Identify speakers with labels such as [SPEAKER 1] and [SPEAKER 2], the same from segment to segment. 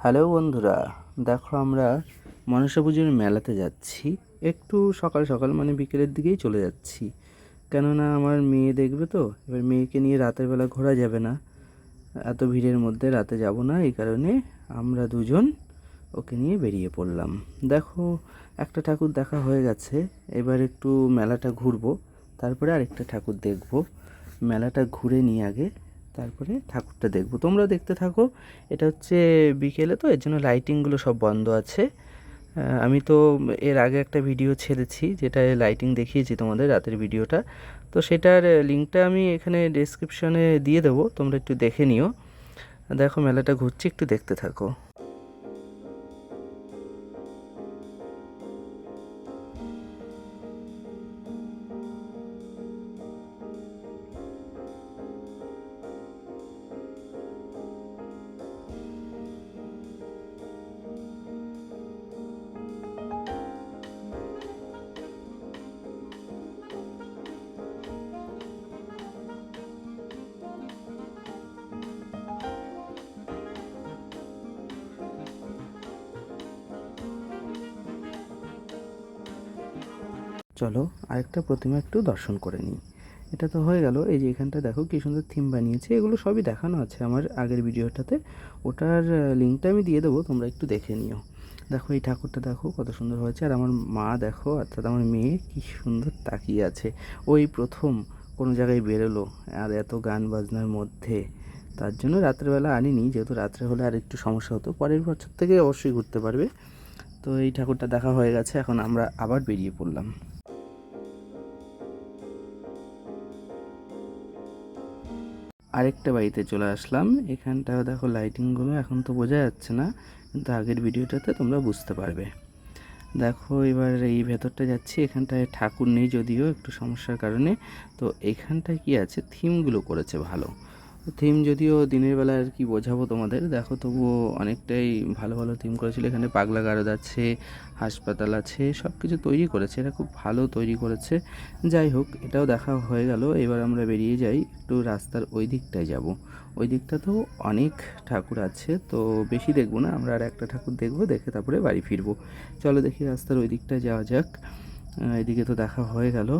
[SPEAKER 1] Hello বন্ধুরা, দেখো আমরা মনসা পুজোর মেলাতে যাচ্ছি। একটু সকাল সকাল মানে বিকেলের দিকেই চলে যাচ্ছি, কেননা আমার মেয়ে দেখবে তো। এবার মেয়েকে নিয়ে রাতের বেলা ঘোরা যাবে না, এত ভিড়ের মধ্যে রাতে যাব না। এই কারণে আমরা দুজন ওকে নিয়ে বেরিয়ে পড়লাম। দেখো, একটা ঠাকুর দেখা হয়ে গেছে, এবার একটু মেলাটা ঘুরবো, তারপরে আরেকটা ঠাকুর দেখব। মেলাটা ঘুরে নিয়ে আগে তারপরে ঠাকুরটা দেখব। তোমরা দেখতে থাকো। এটা হচ্ছে বিকেলে, তো এর জন্য লাইটিংগুলো সব বন্ধ আছে। আমি তো এর আগে একটা ভিডিও ছেড়েছি যেটা লাইটিং দেখিয়েছি তোমাদের, রাতের ভিডিওটা। তো সেটার লিঙ্কটা আমি এখানে ডেসক্রিপশনে দিয়ে দেবো, তোমরা একটু দেখে নিও। দেখো মেলাটা ঘুরছি, একটু দেখতে থাকো। চলো আরেকটা প্রতিমা একটু দর্শন করে নিই। এটা তো হয়ে গেল। এই যে এখানটা দেখো কি সুন্দর থিম বানিয়েছে, এগুলো সবই দেখানো আছে আমার আগের ভিডিওটাতে। ওটার লিঙ্কটা আমি দিয়ে দেবো, তোমরা একটু দেখে নিও। দেখো এই ঠাকুরটা দেখো কত সুন্দর হয়েছে, আর আমার মা দেখো অর্থাৎ আমার মেয়ে কি সুন্দর তাকিয়ে আছে। ওই প্রথম কোনো জায়গায় বেরোলো, আর এত গান বাজনার মধ্যে। তার জন্য রাত্রেবেলা আনিনি, যেহেতু রাত্রে হলে আর একটু সমস্যা হতো। পরের বছর থেকে অবশ্যই ঘুরতে পারবে। তো এই ঠাকুরটা দেখা হয়ে গেছে, এখন আমরা আবার বেরিয়ে পড়লাম। আরেকটা বাড়িতে চলে আসলাম। এখানটা দেখো লাইটিংগুলো এখন তো বোঝা যাচ্ছে না, কিন্তু আগের ভিডিওটাতে তোমরা বুঝতে পারবে। দেখো এবার এই ভেতরটা যাচ্ছি, এখানটায় ঠাকুর নেই যদিও একটু সমস্যার কারণে। তো এখানটায় কি আছে, থিমগুলো করেছে ভালো। থিম যদিও দিনের বেলা আর কি বোঝাবো তোমাদের, দেখো তবুও অনেকটাই ভালো ভালো থিম করেছিল। এখানে পাগলা গারদ আছে, হাসপাতাল আছে, সব কিছু তৈরি করেছে, এটা খুব ভালো তৈরি করেছে। যাই হোক, এটাও দেখা হয়ে গেল। এবার আমরা বেরিয়ে যাই, একটু রাস্তার ওই দিকটায় যাব। ওই দিকটাতেও অনেক ঠাকুর আছে, তো বেশি দেখবো না আমরা, আর একটা ঠাকুর দেখবো, দেখে তারপরে বাড়ি ফিরবো। চলো দেখি রাস্তার ওই দিকটায় যাওয়া যাক। এদিকে তো দেখা হয়ে গেল।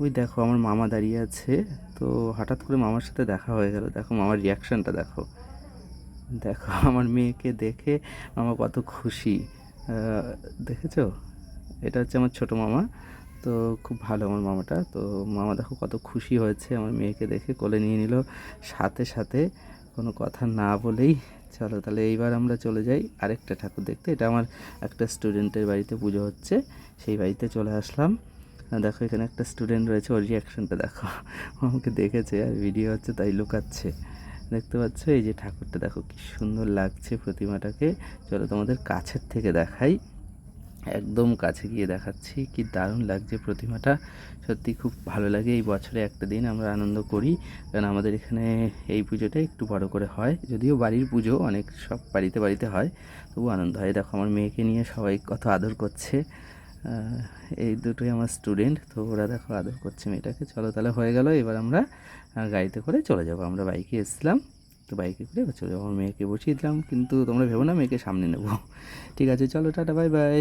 [SPEAKER 1] ওই দেখো আমার মামা দাঁড়িয়ে আছে। তো হঠাৎ করে মামার সাথে দেখা হয়ে গেল, দেখো মামার রিয়াকশানটা দেখো। দেখো আমার মেয়েকে দেখে মামা কত খুশি, দেখেছো? এটা হচ্ছে আমার ছোটো মামা। তো খুব ভালো আমার মামাটা। তো মামা দেখো কত খুশি হয়েছে আমার মেয়েকে দেখে, কোলে নিয়ে নিল সাথে সাথে, কোনো কথা না বলেই। চলো তাহলে এইবার আমরা চলে যাই আরেকটা ঠাকুর দেখতে। এটা আমার একটা স্টুডেন্টের বাড়িতে পুজো হচ্ছে, সেই বাড়িতে চলে আসলাম। দেখো এখানে একটা স্টুডেন্ট রয়েছে, ওর রিয়াকশানটা দেখো। আমাকে দেখেছে আর ভিডিও হচ্ছে তাই লুকাচ্ছে। দেখতে পাচ্ছ এই যে ঠাকুরটা দেখো কি সুন্দর লাগছে প্রতিমাটাকে। চলো তোমাদের কাছের থেকে দেখাই, একদম কাছে গিয়ে দেখাচ্ছি, কি দারুণ লাগছে প্রতিমাটা। সত্যি খুব ভালো লাগে। এই বছরে একটা দিন আমরা আনন্দ করি, কারণ আমাদের এখানে এই পুজোটা একটু বড় করে হয়, যদিও বাড়ির পুজো অনেক সব বাড়িতে বাড়িতে হয়, তবু আনন্দ হয়। দেখো আমার মেয়েকে নিয়ে সবাই কত আদর করছে। এই দুটোই আমার স্টুডেন্ট, তো ওরা দেখো আদর করছে মেয়েটাকে। চলো তাহলে হয়ে গেল, এবার আমরা গাড়িতে করে চলে যাব। আমরা বাইকে এসেছিলাম, তো বাইকে করে এবার চলে যাবো। আমার মেয়েকে বসিয়ে দিলাম, কিন্তু তোমরা ভেবো না মেয়েকে সামনে নেবো। ঠিক আছে, চলো টাটা, বাই বাই।